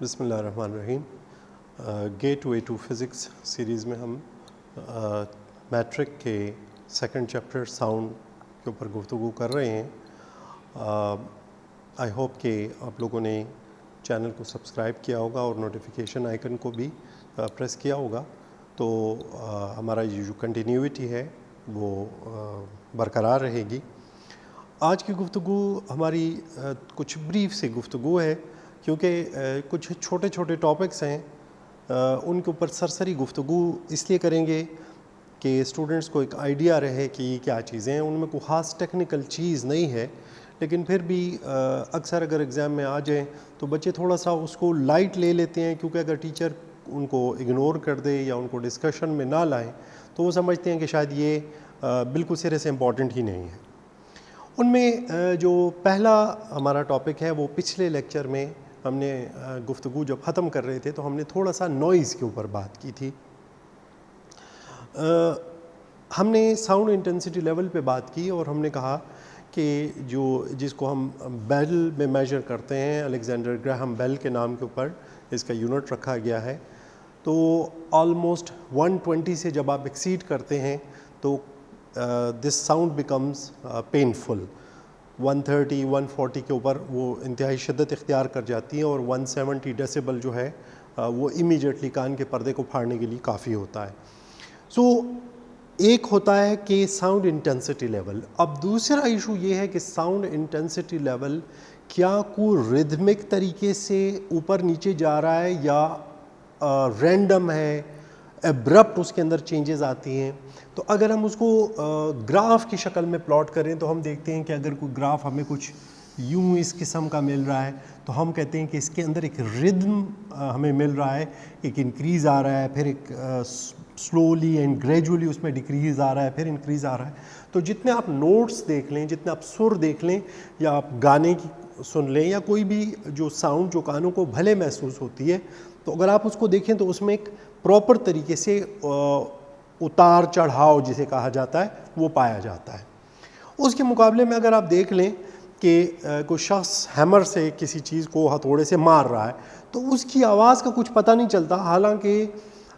بسم اللہ الرحمن الرحیم. Gateway to physics series میں ہم میٹرک کے سیکنڈ چیپٹر ساؤنڈ کے اوپر گفتگو کر رہے ہیں. آئی ہوپ کہ آپ لوگوں نے چینل کو سبسکرائب کیا ہوگا اور نوٹیفیکیشن آئیکن کو بھی پریس کیا ہوگا, تو ہمارا یہ جو کنٹینیوٹی ہے وہ برقرار رہے گی. آج کی گفتگو ہماری کچھ بریف سی گفتگو ہے, کیونکہ کچھ چھوٹے چھوٹے ٹاپکس ہیں, ان کے اوپر سرسری گفتگو اس لیے کریں گے کہ اسٹوڈنٹس کو ایک آئیڈیا رہے کہ یہ کیا چیزیں ہیں. ان میں کوئی خاص ٹیکنیکل چیز نہیں ہے, لیکن پھر بھی اکثر اگر ایگزام میں آ جائیں تو بچے تھوڑا سا اس کو لائٹ لے لیتے ہیں, کیونکہ اگر ٹیچر ان کو اگنور کر دے یا ان کو ڈسکشن میں نہ لائیں تو وہ سمجھتے ہیں کہ شاید یہ بالکل سرے سے امپورٹنٹ ہی نہیں ہے. ان میں جو پہلا ہمارا ٹاپک ہے وہ پچھلے لیکچر میں ہم نے گفتگو جب ختم کر رہے تھے تو ہم نے تھوڑا سا نوائز کے اوپر بات کی تھی. ہم نے ساؤنڈ انٹینسٹی لیول پہ بات کی اور ہم نے کہا کہ جس کو ہم بیل میں میجر کرتے ہیں, الیگزینڈر گراہم بیل کے نام کے اوپر اس کا یونٹ رکھا گیا ہے, تو آلموسٹ 120 سے جب آپ ایکسیڈ کرتے ہیں تو دس ساؤنڈ بیکمز پینفل. 130 140 کے اوپر وہ انتہائی شدت اختیار کر جاتی ہیں, اور 170 ڈیسیبل جو ہے وہ امیجیٹلی کان کے پردے کو پھاڑنے کے لیے کافی ہوتا ہے. سو ایک ہوتا ہے کہ ساؤنڈ انٹینسٹی لیول. اب دوسرا ایشو یہ ہے کہ ساؤنڈ انٹینسٹی لیول کیا کوئی ریدمک طریقے سے اوپر نیچے جا رہا ہے یا رینڈم ہے, ایبرپٹ اس کے اندر چینجز آتی ہیں. تو اگر ہم اس کو گراف کی شکل میں پلاٹ کریں تو ہم دیکھتے ہیں کہ اگر کوئی گراف ہمیں کچھ یوں اس قسم کا مل رہا ہے تو ہم کہتے ہیں کہ اس کے اندر ایک ردم ہمیں مل رہا ہے, ایک انکریز آ رہا ہے, پھر ایک سلولی اینڈ گریجولی اس میں ڈکریز آ رہا ہے, پھر انکریز آ رہا ہے. تو جتنے آپ نوٹس دیکھ لیں, جتنے آپ سر دیکھ لیں, یا آپ گانے کی سن لیں, یا کوئی بھی جو ساؤنڈ جو کانوں کو بھلے محسوس ہوتی ہے, تو اگر آپ اس کو دیکھیں تو اس میں ایک پراپر طریقے سے اتار چڑھاؤ جسے کہا جاتا ہے وہ پایا جاتا ہے. اس کے مقابلے میں اگر آپ دیکھ لیں کہ کوئی شخص ہیمر سے کسی چیز کو ہتھوڑے سے مار رہا ہے تو اس کی آواز کا کچھ پتہ نہیں چلتا, حالانکہ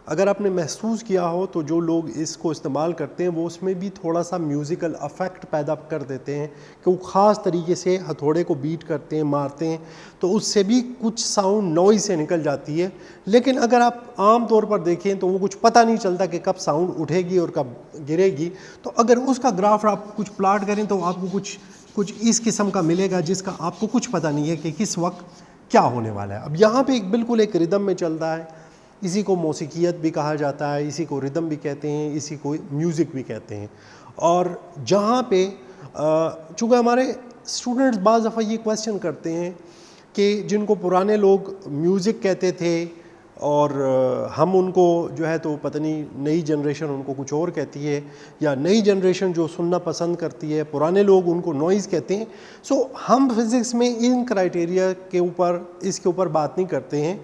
اگر آپ نے محسوس کیا ہو تو جو لوگ اس کو استعمال کرتے ہیں وہ اس میں بھی تھوڑا سا میوزیکل افیکٹ پیدا کر دیتے ہیں کہ وہ خاص طریقے سے ہتھوڑے کو بیٹ کرتے ہیں, مارتے ہیں, تو اس سے بھی کچھ ساؤنڈ نوائز سے نکل جاتی ہے. لیکن اگر آپ عام طور پر دیکھیں تو وہ کچھ پتہ نہیں چلتا کہ کب ساؤنڈ اٹھے گی اور کب گرے گی. تو اگر اس کا گراف آپ کچھ پلاٹ کریں تو آپ کو کچھ اس قسم کا ملے گا جس کا آپ کو کچھ پتہ نہیں ہے کہ کس وقت کیا ہونے والا ہے. اب یہاں پہ بالکل ایک ردم میں چل رہا ہے, اسی کو موسیقیت بھی کہا جاتا ہے, اسی کو ردم بھی کہتے ہیں, اسی کو میوزک بھی کہتے ہیں. اور جہاں پہ چونکہ ہمارے اسٹوڈنٹس بعض دفعہ یہ کویسچن کرتے ہیں کہ جن کو پرانے لوگ میوزک کہتے تھے اور ہم ان کو جو ہے تو پتہ نہیں نئی جنریشن ان کو کچھ اور کہتی ہے, یا نئی جنریشن جو سننا پسند کرتی ہے پرانے لوگ ان کو نوائز کہتے ہیں. سو ہم فزکس میں ان کرائٹیریا کے اوپر اس کے اوپر بات نہیں کرتے ہیں.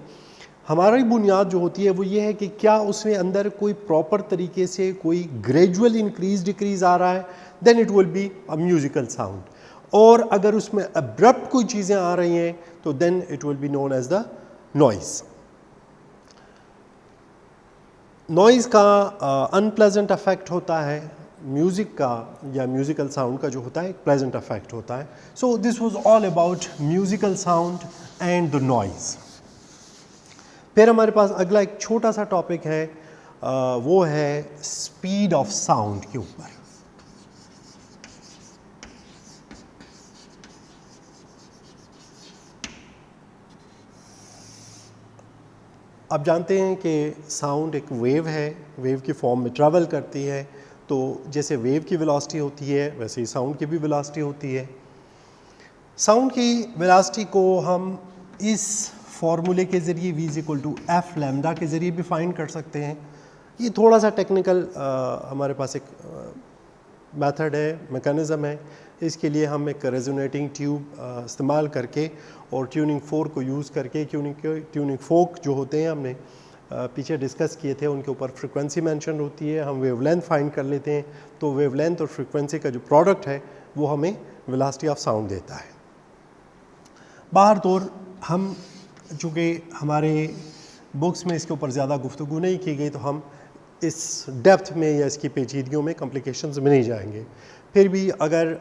ہماری بنیاد جو ہوتی ہے وہ یہ ہے کہ کیا اس میں اندر کوئی پراپر طریقے سے کوئی گریجول انکریز ڈکریز آ رہا ہے, then it will be a musical sound. اور اگر اس میں ابرپٹ کوئی چیزیں آ رہی ہیں تو then it will be known as the noise. Noise کا ان پلیزنٹ افیکٹ ہوتا ہے, میوزک کا یا میوزیکل ساؤنڈ کا جو ہوتا ہے ایک پلیزنٹ افیکٹ ہوتا ہے. So this was all about musical sound and the noise. پھر ہمارے پاس اگلا ایک چھوٹا سا ٹاپک ہے, وہ ہے اسپیڈ آف ساؤنڈ کے اوپر. آپ جانتے ہیں کہ ساؤنڈ ایک ویو ہے, ویو کی فارم میں ٹریول کرتی ہے. تو جیسے ویو کی ویلاسٹی ہوتی ہے ویسے ہی ساؤنڈ کی بھی ویلاسٹی ہوتی ہے. ساؤنڈ کی ویلاسٹی کو ہم اس فارمولے کے ذریعے v=f لیمڈا کے ذریعے بھی فائنڈ کر سکتے ہیں. یہ تھوڑا سا ٹیکنیکل ہمارے پاس ایک میتھڈ ہے, میکانزم ہے. اس کے لیے ہم ایک ریزونیٹنگ ٹیوب استعمال کر کے اور ٹیوننگ فورک کو یوز کر کے, ٹیوننگ فورک جو ہوتے ہیں ہم نے پیچھے ڈسکس کیے تھے, ان کے اوپر فریکوینسی مینشن ہوتی ہے, ہم ویو لینتھ فائنڈ کر لیتے ہیں. تو ویو لینتھ اور فریکوینسی کا جو پروڈکٹ ہے وہ ہمیں ویلاسٹی آف ساؤنڈ دیتا ہے. باہر طور ہم چونکہ ہمارے بکس میں اس کے اوپر زیادہ گفتگو نہیں کی گئی تو ہم اس ڈیپتھ میں یا اس کی پیچیدگیوں میں کمپلیکیشنز میں نہیں جائیں گے. پھر بھی اگر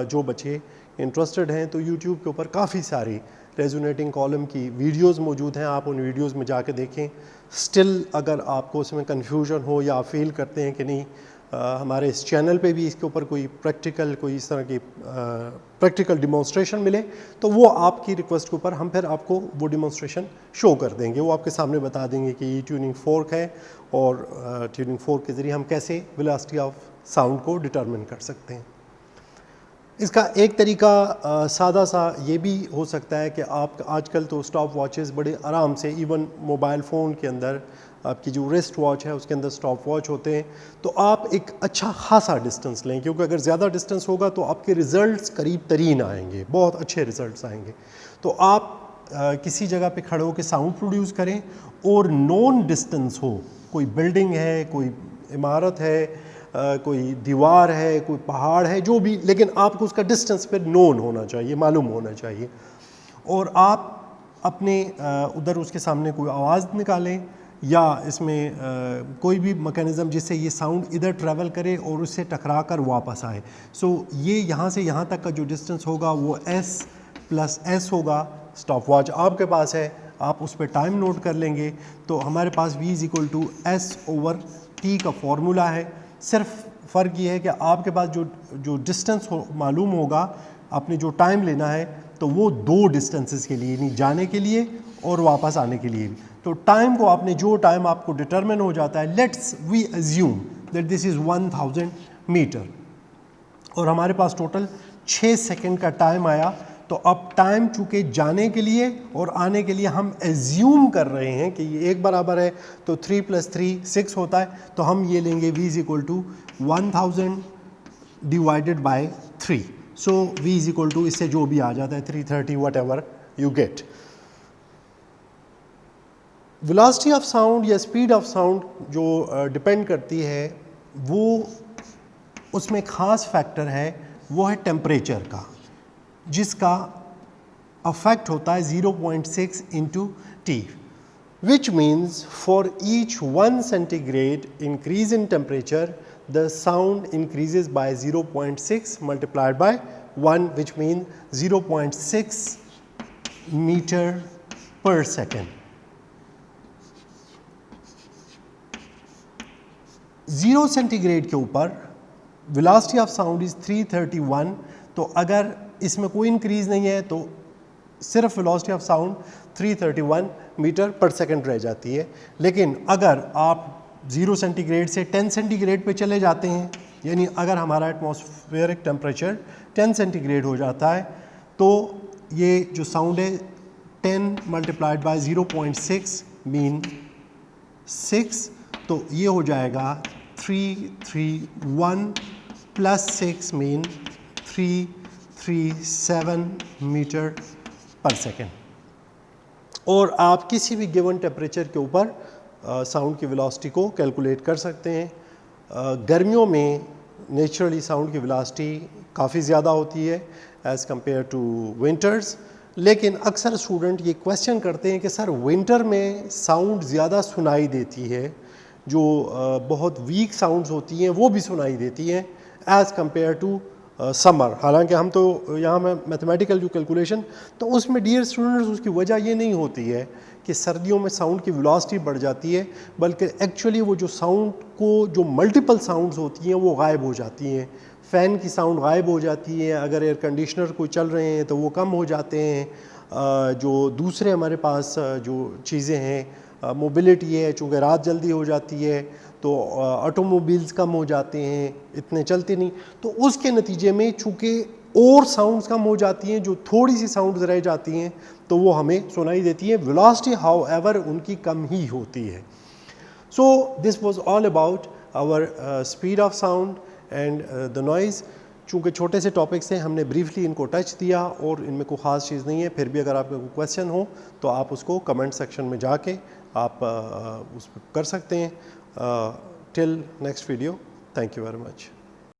جو بچے انٹرسٹڈ ہیں تو یوٹیوب کے اوپر کافی ساری ریزونیٹنگ کالم کی ویڈیوز موجود ہیں, آپ ان ویڈیوز میں جا کے دیکھیں. سٹل اگر آپ کو اس میں کنفیوژن ہو یا آپ فیل کرتے ہیں کہ نہیں ہمارے اس چینل پہ بھی اس کے اوپر کوئی کوئی اس طرح کی پریکٹیکل ڈیمانسٹریشن ملے تو وہ آپ کی ریکویسٹ کے اوپر ہم پھر آپ کو وہ ڈیمانسٹریشن شو کر دیں گے. وہ آپ کے سامنے بتا دیں گے کہ یہ ٹیوننگ فورک ہے اور ٹیوننگ فورک کے ذریعے ہم کیسے ویلاسٹی آف ساؤنڈ کو ڈٹرمن کر سکتے ہیں. اس کا ایک طریقہ سادہ سا یہ بھی ہو سکتا ہے کہ آپ آج کل تو اسٹاپ واچز بڑے آرام سے ایون موبائل فون کے اندر آپ کی جو ریسٹ واچ ہے اس کے اندر اسٹاپ واچ ہوتے ہیں, تو آپ ایک اچھا خاصا ڈسٹنس لیں, کیونکہ اگر زیادہ ڈسٹنس ہوگا تو آپ کے ریزلٹس قریب ترین آئیں گے, بہت اچھے ریزلٹس آئیں گے. تو آپ کسی جگہ پہ کھڑے ہو کے ساؤنڈ پروڈیوس کریں اور نون ڈسٹنس ہو, کوئی بلڈنگ ہے, کوئی عمارت ہے, کوئی دیوار ہے, کوئی پہاڑ ہے, جو بھی, لیکن آپ کو اس کا ڈسٹنس پہ نون ہونا چاہیے, معلوم ہونا چاہیے. اور آپ اپنے ادھر اس کے سامنے کوئی آواز نکالیں یا اس میں کوئی بھی میکینزم جس سے یہ ساؤنڈ ادھر ٹریول کرے اور اس سے ٹکرا کر واپس آئے. سو یہ یہاں سے یہاں تک کا جو ڈسٹنس ہوگا وہ S+S ہوگا. اسٹاپ واچ آپ کے پاس ہے, آپ اس پہ ٹائم نوٹ کر لیں گے. تو ہمارے پاس V=S/T کا فارمولا ہے. صرف فرق یہ ہے کہ آپ کے پاس جو ڈسٹنس معلوم ہوگا, آپ نے جو ٹائم لینا ہے تو وہ دو ڈسٹنسز کے لیے, یعنی جانے کے لیے اور واپس آنے کے لیے بھی. تو ٹائم کو آپ نے جو ٹائم آپ کو ڈٹرمن ہو جاتا ہے, let's we assume that this is 1000 metre, اور ہمارے پاس ٹوٹل 6 سیکنڈ کا ٹائم آیا. تو اب ٹائم چونکہ جانے کے لیے اور آنے کے لیے ہم ایزیوم کر رہے ہیں کہ یہ ایک برابر ہے, تو 3 + 3 6 ہوتا ہے. تو ہم یہ لیں گے V=1000 / 3. سو V= اس سے جو بھی آ جاتا ہے 330 whatever you get. Velocity of sound یا اسپیڈ آف ساؤنڈ جو ڈپینڈ کرتی ہے, وہ اس میں خاص فیکٹر ہے, وہ ہے ٹیمپریچر کا, جس کا افیکٹ ہوتا ہے 0.6 × T, which means for each 1 centigrade increase in temperature, the sound increases by 0.6 multiplied by 1, which means 0.6 meter per second. 0 centigrade کے اوپر ویلاسٹی آف ساؤنڈ از 331. تو اگر اس میں کوئی انکریز نہیں ہے تو صرف velocity of sound 331 metre per second رہ جاتی ہے. لیکن اگر آپ 0 سینٹی گریڈ سے 10 سینٹی گریڈ پہ چلے جاتے ہیں, یعنی اگر ہمارا ایٹماسفیئرک ٹیمپریچر 10 سینٹی گریڈ ہو جاتا ہے, تو یہ جو ساؤنڈ ہے 10 × 0.6 مین 6, تو یہ ہو جائے گا 331 + 6 مین 337 میٹر پر سیکنڈ. اور آپ کسی بھی گیون ٹیمپریچر کے اوپر ساؤنڈ کی ویلاسٹی کو کیلکولیٹ کر سکتے ہیں. گرمیوں میں نیچرلی ساؤنڈ کی ویلاسٹی کافی زیادہ ہوتی ہے ایز کمپیئر ٹو ونٹرز, لیکن اکثر اسٹوڈنٹ یہ کویشچن کرتے ہیں کہ سر ونٹر میں ساؤنڈ زیادہ سنائی دیتی ہے, جو بہت ویک ساؤنڈز ہوتی ہیں وہ بھی سنائی دیتی ہیں ایز کمپیئر ٹو سمر. حالانکہ ہم تو یہاں میں میتھمیٹیکل جو کیلکولیشن, تو اس میں ڈیئر اسٹوڈنٹس اس کی وجہ یہ نہیں ہوتی ہے کہ سردیوں میں ساؤنڈ کی ویلاسٹی بڑھ جاتی ہے, بلکہ ایکچولی وہ جو ساؤنڈ کو جو ملٹیپل ساؤنڈز ہوتی ہیں وہ غائب ہو جاتی ہیں. فین کی ساؤنڈ غائب ہو جاتی ہے, اگر ایئر کنڈیشنر کوئی چل رہے ہیں تو وہ کم ہو جاتے ہیں. جو دوسرے ہمارے پاس جو چیزیں ہیں, موبلٹی ہے, چونکہ رات جلدی ہو جاتی ہے تو آٹو موبائلز کم ہو جاتے ہیں, اتنے چلتے نہیں, تو اس کے نتیجے میں چونکہ اور ساؤنڈز کم ہو جاتی ہیں, جو تھوڑی سی ساؤنڈز رہ جاتی ہیں تو وہ ہمیں سنائی دیتی ہیں. ویلاسٹی ہاؤ ایور ان کی کم ہی ہوتی ہے. So this was all about our speed of sound and the noise. چونکہ چھوٹے سے ٹاپکس ہیں, ہم نے بریفلی ان کو ٹچ دیا اور ان میں کوئی خاص چیز نہیں ہے. پھر بھی اگر آپ کا کوئی کویشچن ہو تو آپ اس کو کمنٹ سیکشن میں جا کے آپ اس پہ کر سکتے ہیں. Till next video, thank you very much.